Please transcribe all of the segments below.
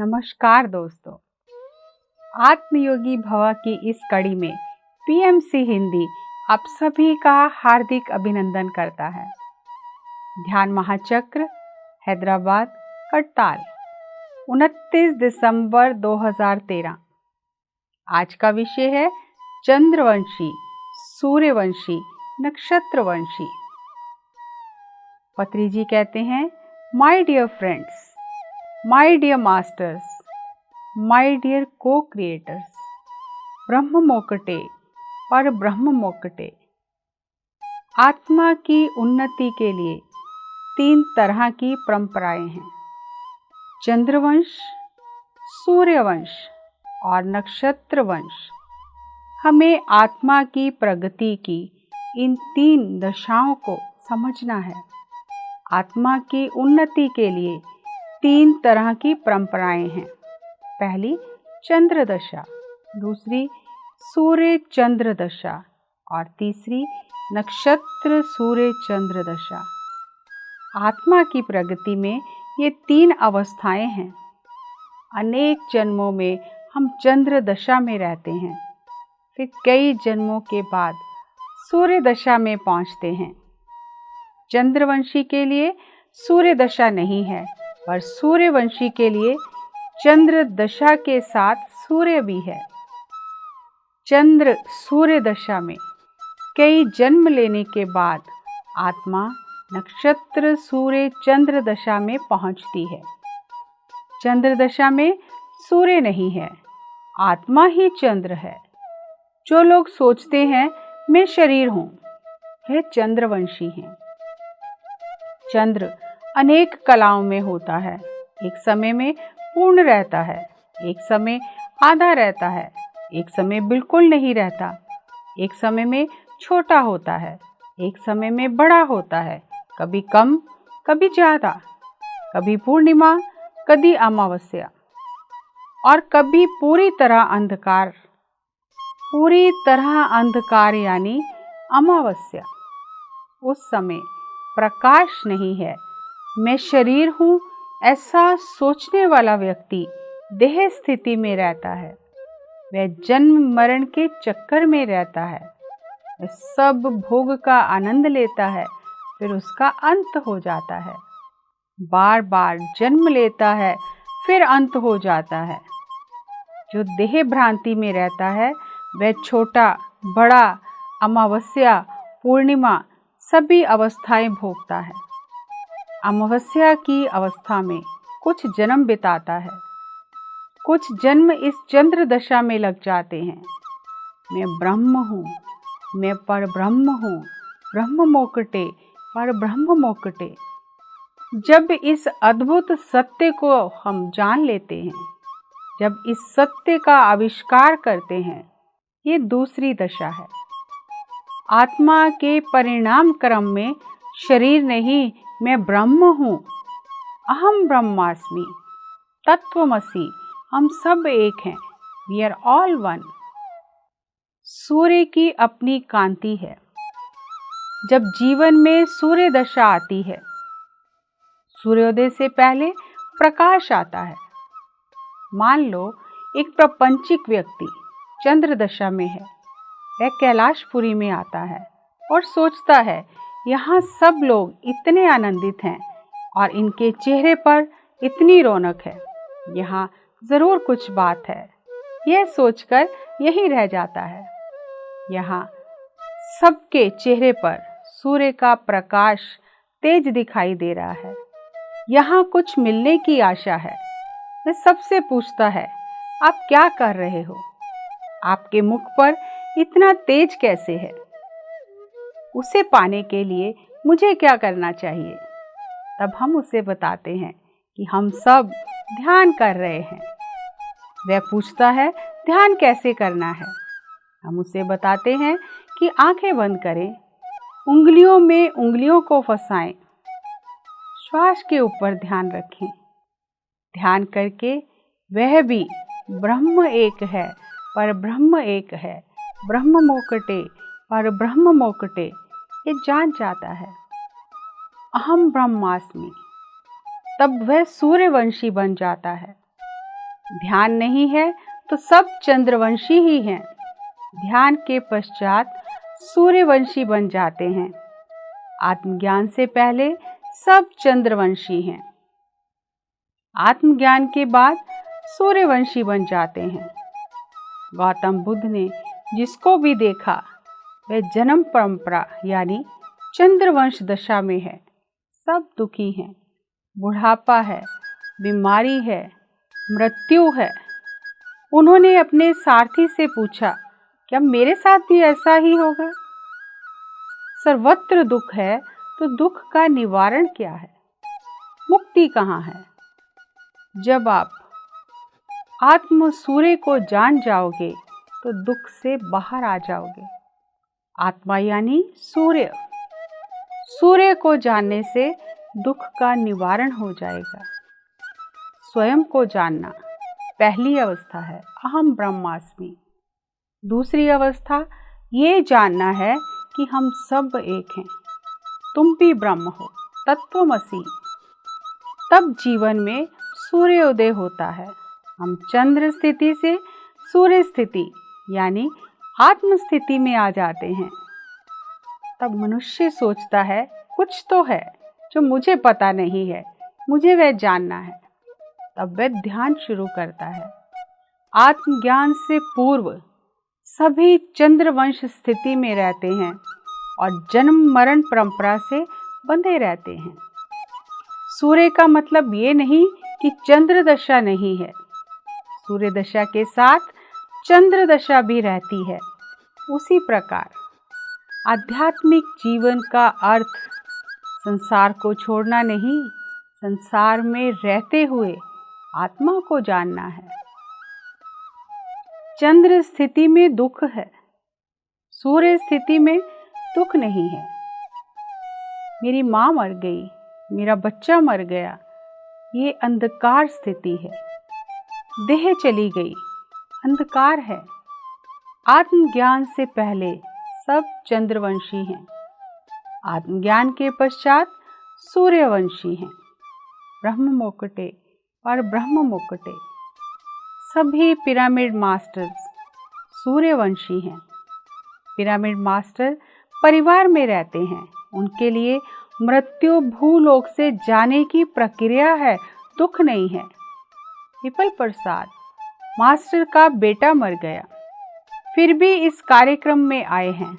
नमस्कार दोस्तों, आत्मयोगी भवा की इस कड़ी में पीएमसी हिंदी आप सभी का हार्दिक अभिनंदन करता है। ध्यान महाचक्र, हैदराबाद, करताल, 29 दिसंबर 2013। आज का विषय है चंद्रवंशी, सूर्यवंशी, नक्षत्रवंशी। पत्री जी कहते हैं, my dear friends, my dear masters, my dear co creators, ब्रह्म मोकटे और ब्रह्म मोकटे। आत्मा की उन्नति के लिए 3 तरह की परंपराएं हैं, चंद्रवंश, सूर्यवंश और नक्षत्रवंश। हमें आत्मा की प्रगति की इन 3 दशाओं को समझना है। आत्मा की उन्नति के लिए 3 तरह की परंपराएं हैं। पहली चंद्र दशा, दूसरी सूर्य चंद्र दशा और तीसरी नक्षत्र सूर्य चंद्र दशा। आत्मा की प्रगति में ये 3 अवस्थाएं हैं। अनेक जन्मों में हम चंद्र दशा में रहते हैं, फिर कई जन्मों के बाद सूर्य दशा में पहुंचते हैं। चंद्रवंशी के लिए सूर्य दशा नहीं है, पर सूर्यवंशी के लिए चंद्र दशा के साथ सूर्य भी है। चंद्र सूर्य दशा में कई जन्म लेने के बाद आत्मा नक्षत्र सूर्य चंद्र दशा में पहुंचती है। चंद्र दशा में सूर्य नहीं है, आत्मा ही चंद्र है। जो लोग सोचते हैं मैं शरीर हूं, वह चंद्रवंशी हैं। चंद्र अनेक कलाओं में होता है। एक समय में पूर्ण रहता है, एक समय आधा रहता है, एक समय बिल्कुल नहीं रहता, एक समय में छोटा होता है, एक समय में बड़ा होता है, कभी कम कभी ज़्यादा, कभी पूर्णिमा कभी अमावस्या और कभी पूरी तरह अंधकार। पूरी तरह अंधकार यानी अमावस्या। उस समय प्रकाश नहीं है। मैं शरीर हूँ ऐसा सोचने वाला व्यक्ति देह स्थिति में रहता है। वह जन्म मरण के चक्कर में रहता है। वह सब भोग का आनंद लेता है, फिर उसका अंत हो जाता है। बार बार जन्म लेता है, फिर अंत हो जाता है। जो देह भ्रांति में रहता है वह छोटा बड़ा, अमावस्या पूर्णिमा सभी अवस्थाएं भोगता है। अमावस्या की अवस्था में कुछ जन्म बिताता है, कुछ जन्म इस चंद्र दशा में लग जाते हैं। मैं ब्रह्म हूँ, मैं पर ब्रह्म हूँ, ब्रह्म मोकटे पर ब्रह्म मोकटे। जब इस अद्भुत सत्य को हम जान लेते हैं, जब इस सत्य का आविष्कार करते हैं, ये दूसरी दशा है। आत्मा के परिणाम क्रम में शरीर नहीं, मैं ब्रह्म हूँ, अहम ब्रह्मास्मि, तत्वमसि, हम सब एक हैं, वी आर ऑल वन। सूर्य की अपनी कांति है। जब जीवन में सूर्य दशा आती है, सूर्योदय से पहले प्रकाश आता है। मान लो एक प्रपंचिक व्यक्ति चंद्र दशा में है। वह कैलाशपुरी में आता है और सोचता है यहाँ सब लोग इतने आनंदित हैं और इनके चेहरे पर इतनी रौनक है, यहाँ ज़रूर कुछ बात है। यह सोचकर यहीं रह जाता है। यहाँ सबके चेहरे पर सूर्य का प्रकाश तेज दिखाई दे रहा है। यहाँ कुछ मिलने की आशा है। वह सबसे पूछता है, आप क्या कर रहे हो? आपके मुख पर इतना तेज कैसे है? उसे पाने के लिए मुझे क्या करना चाहिए? तब हम उसे बताते हैं कि हम सब ध्यान कर रहे हैं। वह पूछता है, ध्यान कैसे करना है? हम उसे बताते हैं कि आंखें बंद करें, उंगलियों में उंगलियों को फंसाएं, श्वास के ऊपर ध्यान रखें। ध्यान करके वह भी ब्रह्म एक है, पर ब्रह्म एक है, ब्रह्म मोकटे पर ब्रह्म मोकटे, ये जान जाता है। अहम ब्रह्मास्मि। तब वह सूर्यवंशी बन जाता है। ध्यान नहीं है तो सब चंद्रवंशी ही हैं। ध्यान के पश्चात सूर्यवंशी बन जाते हैं। आत्मज्ञान से पहले सब चंद्रवंशी हैं। आत्मज्ञान के बाद सूर्यवंशी बन जाते हैं। गौतम बुद्ध ने जिसको भी देखा वह जन्म परंपरा यानी चंद्रवंश दशा में है। सब दुखी हैं, बुढ़ापा है, बीमारी है, मृत्यु है। उन्होंने अपने सारथी से पूछा, क्या मेरे साथ भी ऐसा ही होगा? सर्वत्र दुख है तो दुख का निवारण क्या है? मुक्ति कहाँ है? जब आप आत्म सूर्य को जान जाओगे तो दुख से बाहर आ जाओगे। आत्मा यानी सूर्य। सूर्य को जानने से दुख का निवारण हो जाएगा। स्वयं को जानना पहली अवस्था है, अहम ब्रह्मास्मि। दूसरी अवस्था ये जानना है कि हम सब एक हैं। तुम भी ब्रह्म हो, तत्वमसि। तब जीवन में सूर्योदय होता है। हम चंद्र स्थिति से सूर्य स्थिति यानी आत्म स्थिति में आ जाते हैं। तब मनुष्य सोचता है कुछ तो है जो मुझे पता नहीं है, मुझे वह जानना है। तब वह ध्यान शुरू करता है। आत्मज्ञान से पूर्व सभी चंद्रवंश स्थिति में रहते हैं और जन्म मरण परंपरा से बंधे रहते हैं। सूर्य का मतलब ये नहीं कि चंद्र दशा नहीं है। सूर्य दशा के साथ चंद्र दशा भी रहती है। उसी प्रकार आध्यात्मिक जीवन का अर्थ संसार को छोड़ना नहीं, संसार में रहते हुए आत्मा को जानना है। चंद्र स्थिति में दुख है, सूर्य स्थिति में दुख नहीं है। मेरी माँ मर गई, मेरा बच्चा मर गया, ये अंधकार स्थिति है। देह चली गई, अंधकार है। आत्मज्ञान से पहले सब चंद्रवंशी हैं। आत्मज्ञान के पश्चात सूर्यवंशी हैं। ब्रह्म मुकुटे और ब्रह्म मुकुटे सभी पिरामिड मास्टर्स सूर्यवंशी हैं। पिरामिड मास्टर परिवार में रहते हैं। उनके लिए मृत्यु भूलोक से जाने की प्रक्रिया है, दुख नहीं है। पिपल प्रसाद मास्टर का बेटा मर गया, फिर भी इस कार्यक्रम में आए हैं।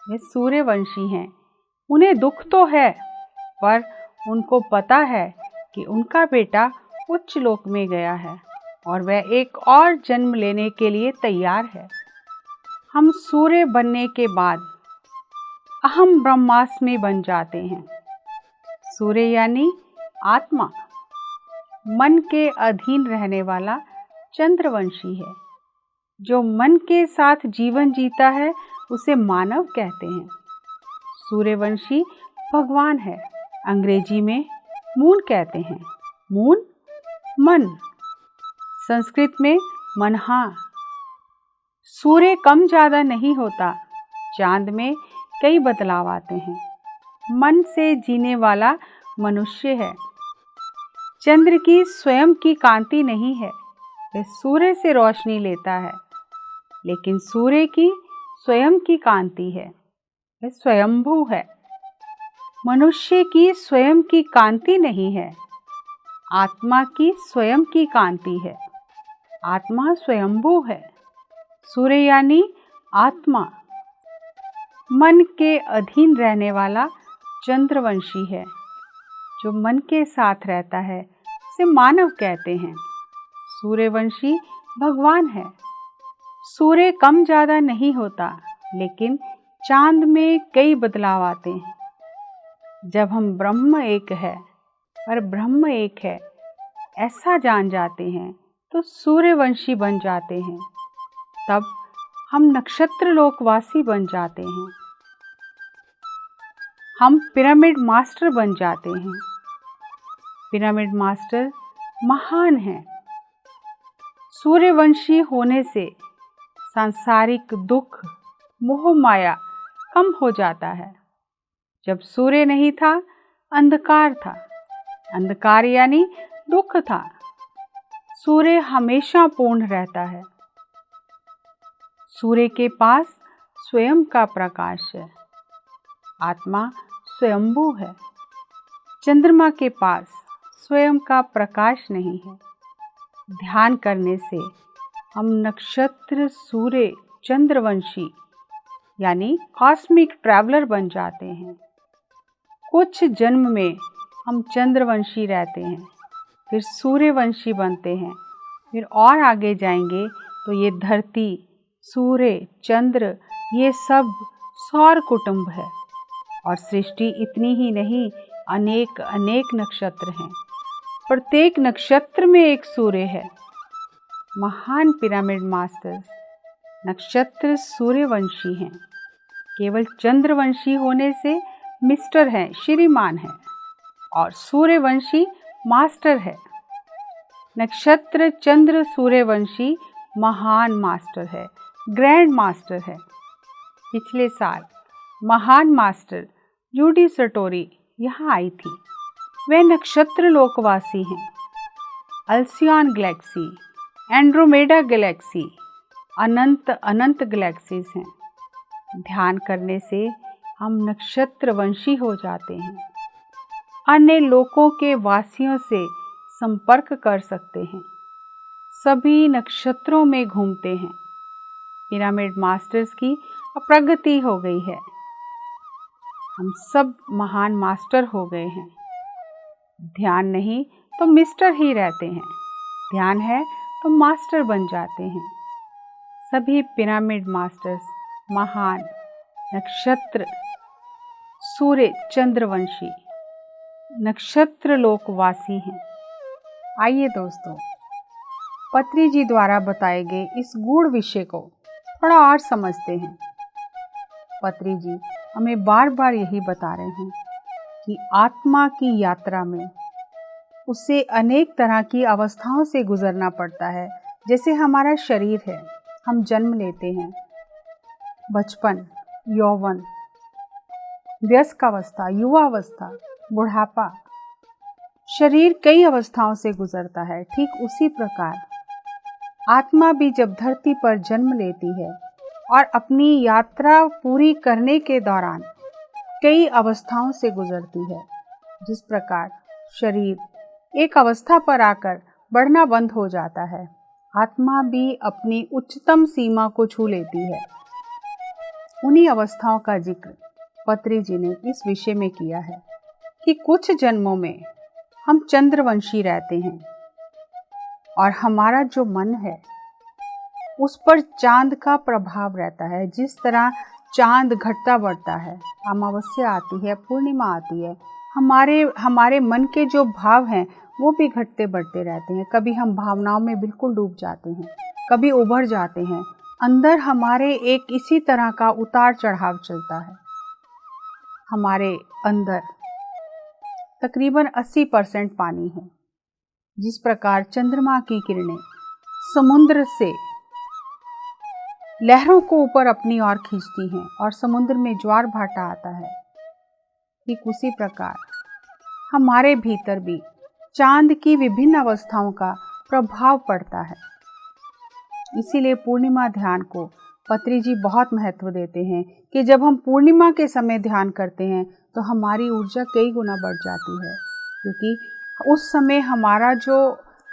वे सूर्यवंशी हैं। उन्हें दुख तो है, पर उनको पता है कि उनका बेटा उच्च लोक में गया है और वह एक और जन्म लेने के लिए तैयार है। हम सूर्य बनने के बाद अहम ब्रह्मास्मि बन जाते हैं। सूर्य यानी आत्मा, मन के अधीन रहने वाला चंद्रवंशी है। जो मन के साथ जीवन जीता है उसे मानव कहते हैं। सूर्यवंशी भगवान है। अंग्रेजी में मून कहते हैं। मून मन, संस्कृत में मनहा। सूर्य कम ज्यादा नहीं होता, चांद में कई बदलाव आते हैं। मन से जीने वाला मनुष्य है। चंद्र की स्वयं की कांति नहीं है, वह सूर्य से रोशनी लेता है। लेकिन सूर्य की स्वयं की कांति है, वह स्वयंभू है। मनुष्य की स्वयं की कांति नहीं है, आत्मा की स्वयं की कांति है। आत्मा स्वयंभू है। सूर्य यानी आत्मा, मन के अधीन रहने वाला चंद्रवंशी है। जो मन के साथ रहता है उसे मानव कहते हैं। सूर्यवंशी भगवान है। सूर्य कम ज्यादा नहीं होता, लेकिन चांद में कई बदलाव आते हैं। जब हम ब्रह्म एक है और ब्रह्म एक है ऐसा जान जाते हैं तो सूर्यवंशी बन जाते हैं। तब हम नक्षत्र लोकवासी बन जाते हैं। हम पिरामिड मास्टर बन जाते हैं। पिरामिड मास्टर महान हैं। सूर्यवंशी होने से सांसारिक दुख, मोह माया कम हो जाता है। जब सूर्य नहीं था, अंधकार था। अंधकार यानी दुख था। सूर्य हमेशा पूर्ण रहता है। सूर्य के पास स्वयं का प्रकाश है। आत्मा स्वयंभू है। चंद्रमा के पास स्वयं का प्रकाश नहीं है। ध्यान करने से हम नक्षत्र सूर्य चंद्रवंशी यानी कॉस्मिक ट्रैवलर बन जाते हैं। कुछ जन्म में हम चंद्रवंशी रहते हैं, फिर सूर्यवंशी बनते हैं, फिर और आगे जाएंगे तो ये धरती, सूर्य, चंद्र ये सब सौर कुटुंब है। और सृष्टि इतनी ही नहीं, अनेक अनेक नक्षत्र हैं। प्रत्येक नक्षत्र में एक सूर्य है। महान पिरामिड मास्टर्स नक्षत्र सूर्यवंशी हैं। केवल चंद्रवंशी होने से मिस्टर हैं, श्रीमान हैं, और सूर्यवंशी मास्टर है। नक्षत्र चंद्र सूर्यवंशी महान मास्टर है, ग्रैंड मास्टर है। पिछले साल महान मास्टर जूडी सटोरी यहाँ आई थी। वे नक्षत्र लोकवासी हैं। अल्सियन गैलेक्सी, एंड्रोमेडा गैलेक्सी, अनंत अनंत गैलेक्सीज हैं। ध्यान करने से हम नक्षत्रवंशी हो जाते हैं। अन्य लोकों के वासियों से संपर्क कर सकते हैं। सभी नक्षत्रों में घूमते हैं। पिरामिड मास्टर्स की प्रगति हो गई है। हम सब महान मास्टर हो गए हैं। ध्यान नहीं तो मिस्टर ही रहते हैं। ध्यान है तो मास्टर बन जाते हैं। सभी पिरामिड मास्टर्स महान नक्षत्र सूर्य चंद्रवंशी नक्षत्र लोकवासी हैं। आइए दोस्तों, पत्री जी द्वारा बताए गए इस गूढ़ विषय को थोड़ा और समझते हैं। पत्री जी हमें बार बार यही बता रहे हैं कि आत्मा की यात्रा में उसे अनेक तरह की अवस्थाओं से गुजरना पड़ता है। जैसे हमारा शरीर है, हम जन्म लेते हैं, बचपन, यौवन, वयस्क अवस्था, युवा अवस्था, बुढ़ापा। शरीर कई अवस्थाओं से गुजरता है। ठीक उसी प्रकार आत्मा भी जब धरती पर जन्म लेती है और अपनी यात्रा पूरी करने के दौरान कई अवस्थाओं से गुजरती है। जिस प्रकार शरीर एक अवस्था पर आकर बढ़ना बंद हो जाता है, आत्मा भी अपनी उच्चतम सीमा को छू लेती है। उन्हीं अवस्थाओं का जिक्र पत्री जी ने इस विषय में किया है कि कुछ जन्मों में हम चंद्रवंशी रहते हैं और हमारा जो मन है उस पर चांद का प्रभाव रहता है। जिस तरह चांद घटता बढ़ता है, अमावस्या आती है, पूर्णिमा आती है, हमारे मन के जो भाव हैं वो भी घटते बढ़ते रहते हैं। कभी हम भावनाओं में बिल्कुल डूब जाते हैं, कभी उभर जाते हैं। अंदर हमारे एक इसी तरह का उतार चढ़ाव चलता है। हमारे अंदर तकरीबन 80% पानी है। जिस प्रकार चंद्रमा की किरणें समुद्र से लहरों को ऊपर अपनी ओर खींचती हैं और समुद्र में ज्वार भाटा आता है, ठीक उसी प्रकार हमारे भीतर भी चांद की विभिन्न अवस्थाओं का प्रभाव पड़ता है। इसीलिए पूर्णिमा ध्यान को पत्री जी बहुत महत्व देते हैं कि जब हम पूर्णिमा के समय ध्यान करते हैं तो हमारी ऊर्जा कई गुना बढ़ जाती है, क्योंकि उस समय हमारा जो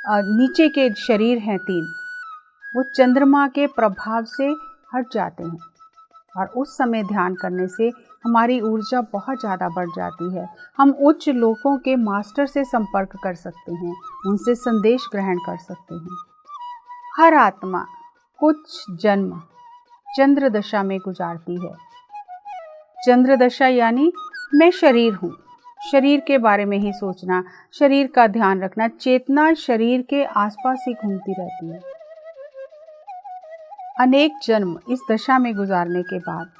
नीचे के शरीर हैं 3, वो चंद्रमा के प्रभाव से हट जाते हैं और उस समय ध्यान करने से हमारी ऊर्जा बहुत ज़्यादा बढ़ जाती है। हम उच्च लोकों के मास्टर से संपर्क कर सकते हैं, उनसे संदेश ग्रहण कर सकते हैं। हर आत्मा कुछ जन्म चंद्र दशा में गुजारती है। चंद्र दशा यानी मैं शरीर हूँ, शरीर के बारे में ही सोचना, शरीर का ध्यान रखना, चेतना शरीर के आसपास ही घूमती रहती है। अनेक जन्म इस दशा में गुजारने के बाद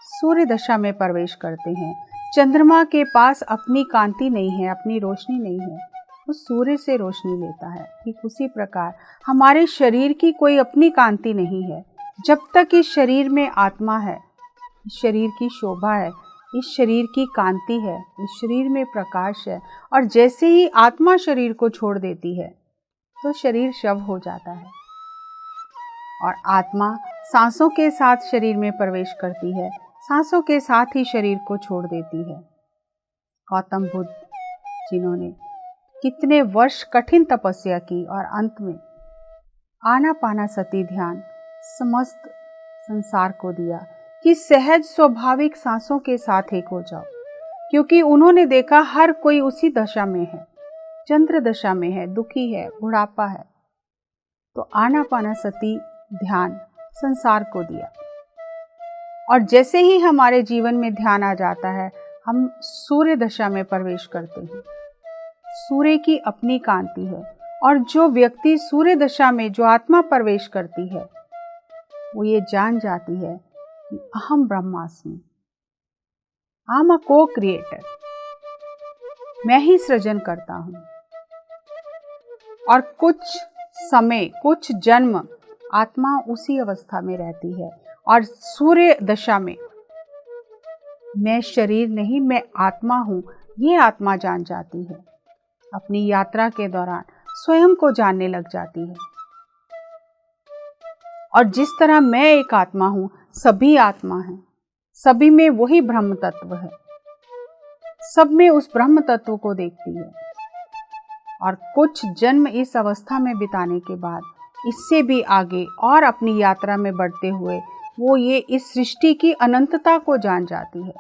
सूर्य दशा में प्रवेश करते हैं। चंद्रमा के पास अपनी कांति नहीं है, अपनी रोशनी नहीं है, वो सूर्य से रोशनी लेता है। ठीक उसी प्रकार हमारे शरीर की कोई अपनी कांति नहीं है। जब तक इस शरीर में आत्मा है, इस शरीर की शोभा है, इस शरीर की कांति है, इस शरीर में प्रकाश है, और जैसे ही आत्मा शरीर को छोड़ देती है तो शरीर शव हो जाता है और आत्मा सांसों के साथ शरीर में प्रवेश करती है, सांसों के साथ ही शरीर को छोड़ देती है। गौतम बुद्ध जिन्होंने कितने वर्ष कठिन तपस्या की और अंत में आनापानासति ध्यान समस्त संसार को दिया कि सहज स्वाभाविक सांसों के साथ एक हो जाओ, क्योंकि उन्होंने देखा हर कोई उसी दशा में है, चंद्र दशा में है, दुखी है, बुढ़ापा है। तो आनापानासति ध्यान संसार को दिया और जैसे ही हमारे जीवन में ध्यान आ जाता है हम सूर्य दशा में प्रवेश करते हैं। सूर्य की अपनी कांति है और जो व्यक्ति सूर्य दशा में जो आत्मा प्रवेश करती है वो ये जान जाती है कि अहम ब्रह्मास्मि, आई एम अ को क्रिएटर, मैं ही सृजन करता हूं। और कुछ समय, कुछ जन्म आत्मा उसी अवस्था में रहती है और सूर्य दशा में मैं शरीर नहीं, मैं आत्मा हूं, ये आत्मा जान जाती है। अपनी यात्रा के दौरान स्वयं को जानने लग जाती है और जिस तरह मैं एक आत्मा हूं, सभी आत्मा हैं, सभी में वही ब्रह्म तत्व है, सब में उस ब्रह्म तत्व को देखती है। और कुछ जन्म इस अवस्था में बिताने के बाद इससे भी आगे और अपनी यात्रा में बढ़ते हुए वो ये इस सृष्टि की अनंतता को जान जाती है।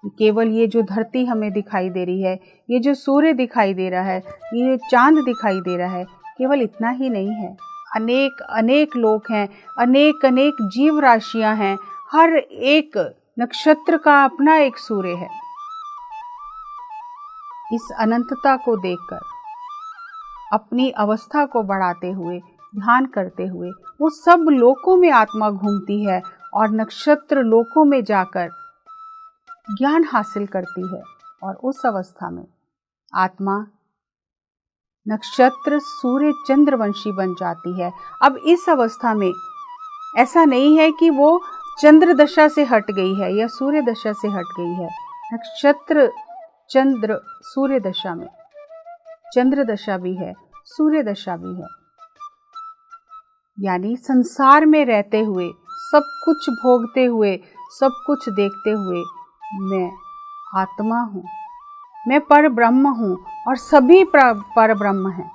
केवल ये जो धरती हमें दिखाई दे रही है, ये जो सूर्य दिखाई दे रहा है, ये चांद दिखाई दे रहा है, केवल इतना ही नहीं है। अनेक अनेक लोग हैं, अनेक अनेक जीव राशियां हैं, हर एक नक्षत्र का अपना एक सूर्य है। इस अनंतता को देखकर अपनी अवस्था को बढ़ाते हुए, ध्यान करते हुए वो सब लोकों में आत्मा घूमती है और नक्षत्र लोकों में जाकर ज्ञान हासिल करती है। और उस अवस्था में आत्मा नक्षत्र सूर्य चंद्रवंशी बन जाती है। अब इस अवस्था में ऐसा नहीं है कि वो चंद्र दशा से हट गई है या सूर्य दशा से हट गई है। नक्षत्र चंद्र सूर्य दशा में चंद्र दशा भी है, सूर्य दशा भी है। यानी संसार में रहते हुए, सब कुछ भोगते हुए, सब कुछ देखते हुए मैं आत्मा हूँ, मैं पर ब्रह्म हूँ और सभी पर ब्रह्म हैं।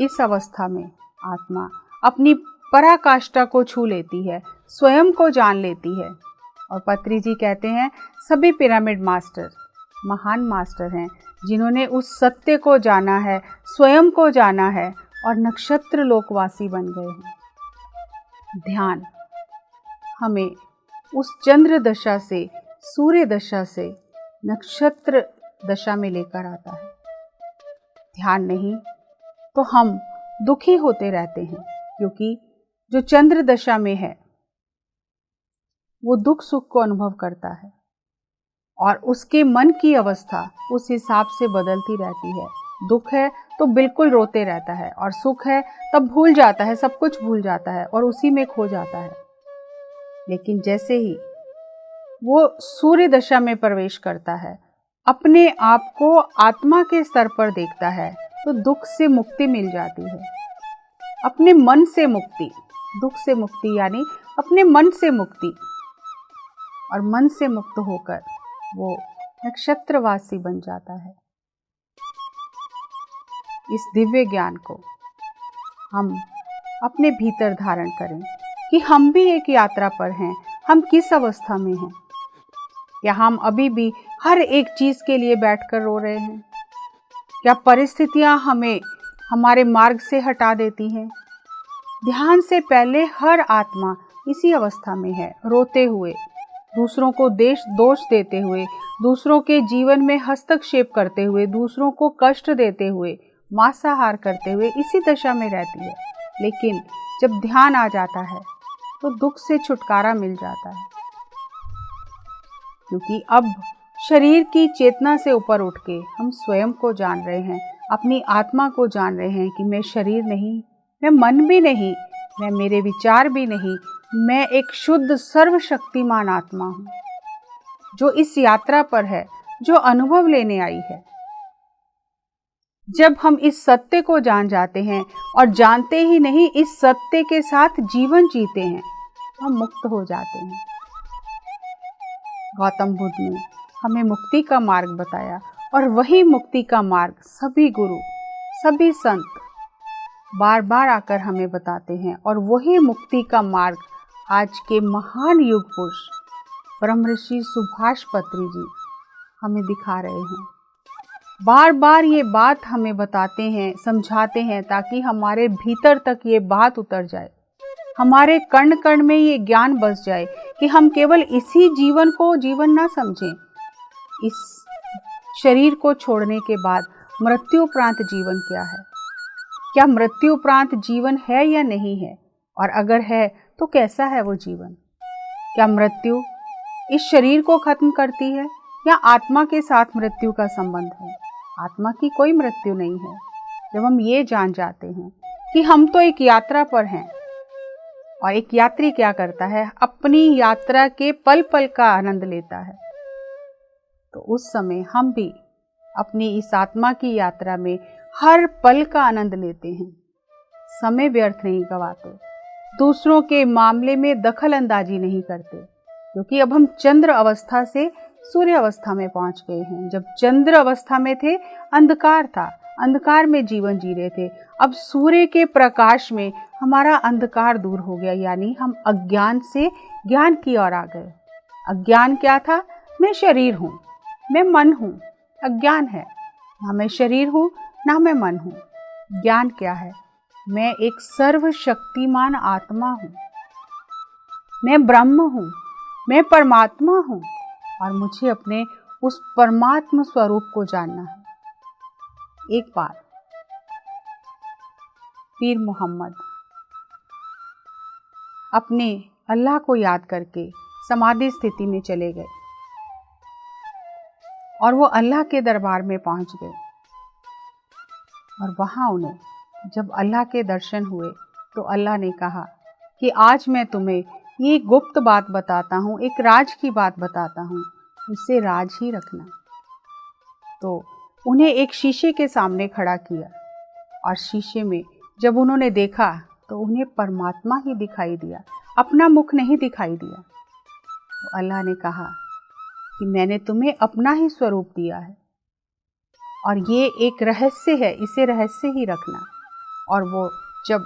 इस अवस्था में आत्मा अपनी पराकाष्ठा को छू लेती है, स्वयं को जान लेती है। और पत्री जी कहते हैं सभी पिरामिड मास्टर महान मास्टर हैं जिन्होंने उस सत्य को जाना है, स्वयं को जाना है और नक्षत्र लोकवासी बन गए हैं। ध्यान हमें उस चंद्र दशा से, सूर्य दशा से नक्षत्र दशा में लेकर आता है। ध्यान नहीं तो हम दुखी होते रहते हैं, क्योंकि जो चंद्र दशा में है वो दुख सुख को अनुभव करता है और उसके मन की अवस्था उस हिसाब से बदलती रहती है। दुख है तो बिल्कुल रोते रहता है और सुख है तब भूल जाता है, सब कुछ भूल जाता है और उसी में खो जाता है। लेकिन जैसे ही वो सूर्य दशा में प्रवेश करता है, अपने आप को आत्मा के स्तर पर देखता है, तो दुख से मुक्ति मिल जाती है। अपने मन से मुक्ति, दुख से मुक्ति यानी अपने मन से मुक्ति। और मन से मुक्त होकर वो नक्षत्रवासी बन जाता है। इस दिव्य ज्ञान को हम अपने भीतर धारण करें कि हम भी एक यात्रा पर हैं। हम किस अवस्था में हैं? या हम अभी भी हर एक चीज़ के लिए बैठकर रो रहे हैं? क्या परिस्थितियां हमें हमारे मार्ग से हटा देती हैं? ध्यान से पहले हर आत्मा इसी अवस्था में है, रोते हुए, दूसरों को दोष देते हुए, दूसरों के जीवन में हस्तक्षेप करते हुए, दूसरों को कष्ट देते हुए, मांसाहार करते हुए इसी दशा में रहती है। लेकिन जब ध्यान आ जाता है तो दुख से छुटकारा मिल जाता है, क्योंकि अब शरीर की चेतना से ऊपर उठ के हम स्वयं को जान रहे हैं, अपनी आत्मा को जान रहे हैं कि मैं शरीर नहीं, मैं मन भी नहीं, मैं मेरे विचार भी नहीं, मैं एक शुद्ध सर्वशक्तिमान आत्मा हूँ जो इस यात्रा पर है, जो अनुभव लेने आई है। जब हम इस सत्य को जान जाते हैं और जानते ही नहीं इस सत्य के साथ जीवन जीते हैं, तो हम मुक्त हो जाते हैं। गौतम बुद्ध ने हमें मुक्ति का मार्ग बताया और वही मुक्ति का मार्ग सभी गुरु, सभी संत बार बार आकर हमें बताते हैं, और वही मुक्ति का मार्ग आज के महान युग पुरुष ब्रह्मर्षि सुभाष पत्री जी हमें दिखा रहे हैं। बार बार ये बात हमें बताते हैं, समझाते हैं, ताकि हमारे भीतर तक ये बात उतर जाए, हमारे कण कण में ये ज्ञान बस जाए कि हम केवल इसी जीवन को जीवन ना समझें। इस शरीर को छोड़ने के बाद मृत्यु उपरांत जीवन क्या है? क्या मृत्यु उपरांत जीवन है या नहीं है? और अगर है तो कैसा है वो जीवन? क्या मृत्यु इस शरीर को खत्म करती है या आत्मा के साथ मृत्यु का संबंध है? आत्मा की कोई मृत्यु नहीं है। जब हम ये जान जाते हैं कि हम तो एक यात्रा पर हैं, और एक यात्री क्या करता है? अपनी यात्रा के पल पल का आनंद लेता है। तो उस समय हम भी अपनी इस आत्मा की यात्रा में हर पल का आनंद लेते हैं, समय व्यर्थ नहीं गवाते, दूसरों के मामले में दखल अंदाजी नहीं करते, क्योंकि अब हम चंद्र अवस्था से सूर्य अवस्था में पहुंच गए हैं। जब चंद्र अवस्था में थे अंधकार था, अंधकार में जीवन जी रहे थे। अब सूर्य के प्रकाश में हमारा अंधकार दूर हो गया, यानी हम अज्ञान से ज्ञान की ओर आ गए। अज्ञान क्या था? मैं शरीर हूँ, मैं मन हूँ। अज्ञान है, ना मैं शरीर हूँ ना मैं मन हूँ। ज्ञान क्या है? मैं एक सर्वशक्तिमान आत्मा हूँ, मैं ब्रह्म हूँ, मैं परमात्मा हूँ, और मुझे अपने उस परमात्मा स्वरूप को जानना है। एक बार पीर मोहम्मद अपने अल्लाह को याद करके समाधि स्थिति में चले गए, और वो अल्लाह के दरबार में पहुंच गए। और वहाँ उन्हें जब अल्लाह के दर्शन हुए तो अल्लाह ने कहा कि आज मैं तुम्हें ये गुप्त बात बताता हूँ, एक राज की बात बताता हूँ, उसे राज ही रखना। तो उन्हें एक शीशे के सामने खड़ा किया, और शीशे में जब उन्होंने देखा तो उन्हें परमात्मा ही दिखाई दिया, अपना मुख नहीं दिखाई दिया। तो अल्लाह ने कहा कि मैंने तुम्हें अपना ही स्वरूप दिया है, और ये एक रहस्य है, इसे रहस्य ही रखना। और वो जब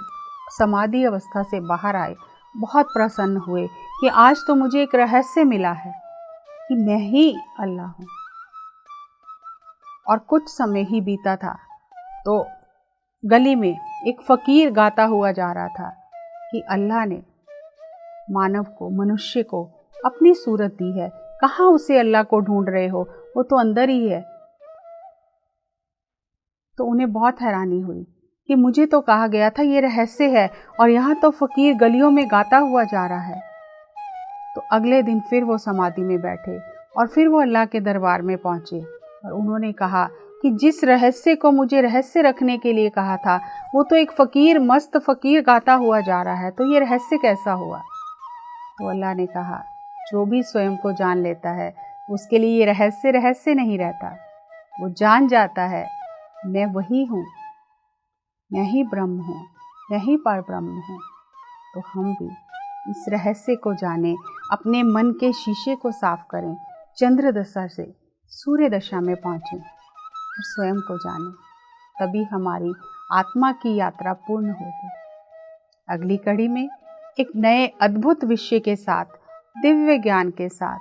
समाधि अवस्था से बाहर आए, बहुत प्रसन्न हुए कि आज तो मुझे एक रहस्य मिला है कि मैं ही अल्लाह हूँ। और कुछ समय ही बीता था तो गली में एक फकीर गाता हुआ जा रहा था कि अल्लाह ने मानव को, मनुष्य को अपनी सूरत दी है, कहाँ उसे अल्लाह को ढूंढ रहे हो, वो तो अंदर ही है। तो उन्हें बहुत हैरानी हुई कि मुझे तो कहा गया था ये रहस्य है, और यहाँ तो फकीर गलियों में गाता हुआ जा रहा है। तो अगले दिन फिर वो समाधि में बैठे और फिर वो अल्लाह के दरबार में पहुँचे, और उन्होंने कहा कि जिस रहस्य को मुझे रहस्य रखने के लिए कहा था, वो तो एक फ़कीर, मस्त फ़कीर गाता हुआ जा रहा है, तो ये रहस्य कैसा हुआ? तो अल्लाह ने कहा जो भी स्वयं को जान लेता है उसके लिए ये रहस्य रहस्य नहीं रहता। वो जान जाता है मैं वही हूँ, मैं ही ब्रह्म हूँ, मैं ही पर ब्रह्म हूँ। तो हम भी इस रहस्य को जानें, अपने मन के शीशे को साफ करें, चंद्र दशा से सूर्य दशा में पहुँचें और स्वयं को जानें, तभी हमारी आत्मा की यात्रा पूर्ण होगी। अगली कड़ी में एक नए अद्भुत विषय के साथ, दिव्य ज्ञान के साथ,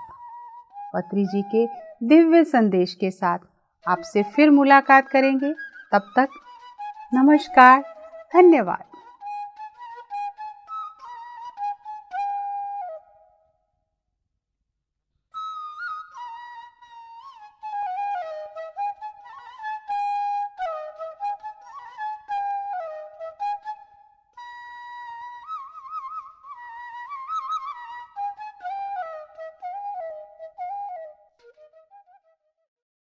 पत्री जी के दिव्य संदेश के साथ आपसे फिर मुलाकात करेंगे। तब तक नमस्कार, धन्यवाद।